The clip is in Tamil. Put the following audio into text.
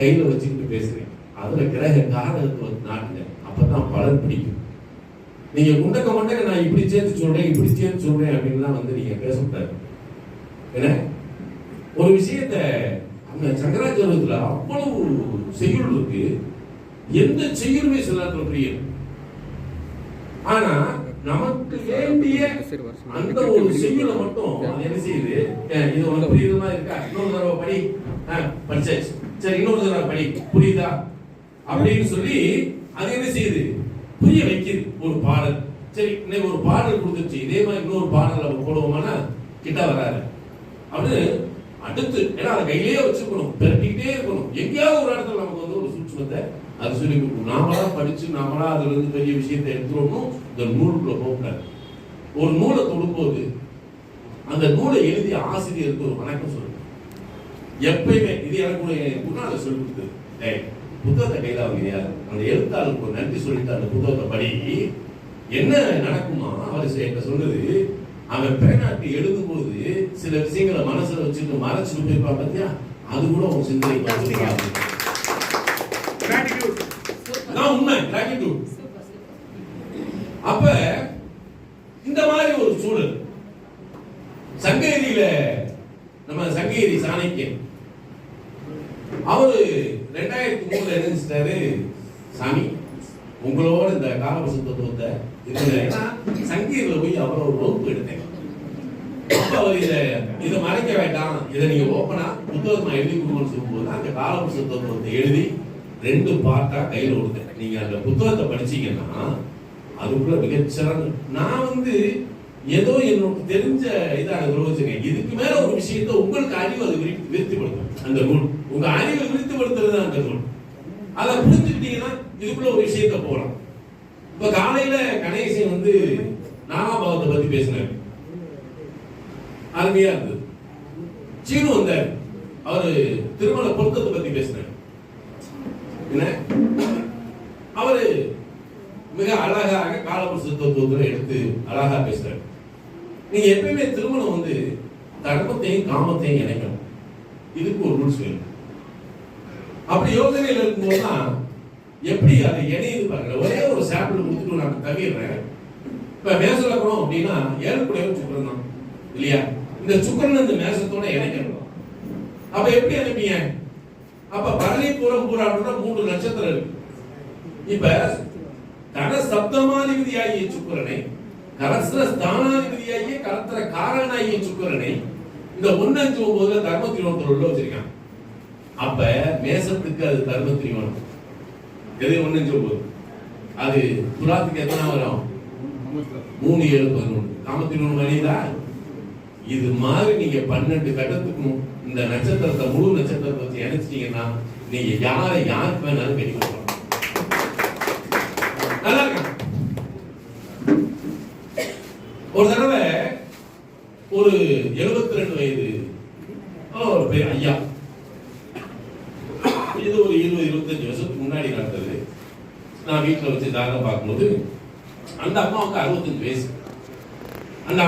கையில வச்சுக்கிட்டு பேசுறேன். அதுல கிரக காரகத்தை வந்து நாட்டுங்க. அப்பதான் பலன் பிடிக்கும். நீங்க முண்டக்க நான் இப்படி சேர்த்து சொல்றேன் இப்படி சேர்த்து சொல்றேன் அப்படின்லாம் வந்து நீங்க பேசக்கூடாது. ஏன்னா ஒரு விஷயத்த அந்த சங்கராச்சாரியத்துல அவ்வளவு செய்யுள் இருக்கு. எந்த செய்யுளுமே சில புரியும். ஆனா நமக்கு வேண்டிய அந்த ஒரு செய்யுளை மட்டும் என்ன செய்யுது, இது உனக்கு புரியுதமா இருக்கா, இன்னொரு தடவை படி, படிச்சாச்சு, சரி இன்னொரு தடவை படி, புரியுதா அப்படின்னு சொல்லி அது என்ன செய்யுது, புரிய வைக்குது. ஒரு பாடல், சரி இன்னைக்கு ஒரு பாடல் கொடுத்துச்சு, இதே மாதிரி இன்னொரு பாடல் நம்ம போடுவோம்னா கிட்ட வராது அப்படின்னு அடுத்து, ஏன்னா அதை கையிலேயே வச்சுக்கணும், பெருட்டிக்கிட்டே இருக்கணும். எங்கேயாவது ஒரு இடத்துல நமக்கு வந்து ஒரு சூட்சுமத்தை அது சொல்லி கொடுக்கணும். நாமளா படிச்சு நாமளா அதுல இருந்து பெரிய விஷயத்தை எடுத்துடணும். இந்த நூலுக்குள்ள போகக்கூடாது. ஒரு நூலை தொடும்போது அந்த நூலை எழுதிய ஆசிரியருக்கு ஒரு வணக்கம் சொல்லணும். எப்பயுமே இது எனக்கு அதை சொல்லி கொடுத்தது. புத்தகத்தை கையில அவங்க அந்த எழுத்தாளருக்கு ஒரு நன்றி சொல்லிட்டு அந்த புத்தகத்தை படி. என்ன நடக்குமா அவர் என்கிட்ட சொன்னது, அவன் பேனாட்டி எழுதும்போது சில விஷயங்களை மனசுல வச்சுட்டு மறைச்சிட்டு போயிருப்பா பத்தியா, அது கூட உங்க சிந்தனை உண்மை. அப்ப இந்த மாதிரி ஒரு சூழல் சங்ககிரியில நம்ம சங்ககிரி சாணக்கியன் அவரு 2003 நினைச்சிட்டாரு, சாமி உங்களோட இந்த காலபுருஷ தத்துவத்தை சங்ககிரியில போய் அவரை ஒரு வகுப்பு எடுத்தேன். அப்ப அவர் இதை மறைக்க வேண்டாம், இதை நீங்க ஓப்பனா புத்தகமா எழுதி கொடுக்கணும்னு சொல்லும்போது அந்த காலபுருஷ தத்துவத்தை எழுதி 2 பார்ட்டா கையில கொடுத்தேன். நீங்க அந்த புத்தகத்தை படிச்சீங்கன்னா அதுக்குள்ள மிகச்சிறந்த, நான் வந்து ஏதோ என்னோட தெரிஞ்ச இதாக யோசிச்சிருக்கேன். இதுக்கு மேல ஒரு விஷயத்தை உங்களுக்கு அறிவு அது விருத்திப்படுத்தும். அந்த நூல் உங்க அறிவை விருத்திப்படுத்துறது அந்த நூல். அதை புரிஞ்சுக்கிட்டீங்கன்னா இதுக்குள்ள ஒரு விஷயத்த போகலாம். இப்ப காலையில கணேசன் வந்து நாகாபாவத்தை பத்தி பேசினார், அருமையா இருந்தது. சீனு வந்தார், அவரு திருமண பொருத்தத்தை பத்தி பேசினார். அவரு மிக அழகாக காலபுருஷ தத்துவத்தை எடுத்து அழகா பேசுறாரு. நீங்க எப்பயுமே திருமணம் வந்து தர்மத்தையும் காமத்தையும் இணைக்கணும். இதுக்கு ஒரு ரூல்ஸ் வேணும். அப்படி யோசனையில் இருக்கும்போதுதான் எப்படி அது இணையுது பாருங்க. ஒரே ஒரு சாப்பிள் கொடுத்துட்டு நான் தவிர்றேன். இப்ப மேசலக்கணும் அப்படின்னா ஏழுக்குடையவும் சுக்கரன் தான் இல்லையா? இந்த சுக்கரன் இந்த மேசத்தோட இணைக்கணும். அப்ப எப்படி அனுப்பிங்க? அப்ப பரணிபுரம் பூராட 3 நட்சத்திரம் இருக்கு. இப்ப கன சப்தமாதிபதியாகிய சுக்கிரனை, கரஸ்ர ஸ்தானாதிபதியாகிய கரத்திர காரணாகிய சுக்கிரனை இந்த 1, 5, 9 தர்ம திரிகோணத்துல உள்ள வச்சிருக்காங்க. அப்ப மேசத்துக்கு அது தர்ம திரிகோணம். எது 1, 5, 9 அது துலாத்துக்கு எத்தனை வரும்? 3, 7, 11 காம திரிகோணம் அணிதா. இது மாதிரி நீங்க 12 கட்டத்துக்கு இந்த நட்சத்திரத்தை முழு நட்சத்திரத்தை வச்சு இணைச்சிட்டீங்கன்னா நீங்க யாருக்கு வேணாலும் கட்டி கொடுக்கலாம். நல்லா இருக்க. ஒரு தடவை ஒரு 72 வயது ஒரு பேர் ஐயா, இது ஒரு 20-25 வருஷத்துக்கு முன்னாடி நடந்தது. நான் வீட்டுல வச்சு தாங்க பார்க்கும்போது அந்த அம்மாவுக்கு 65 வயசு. அந்த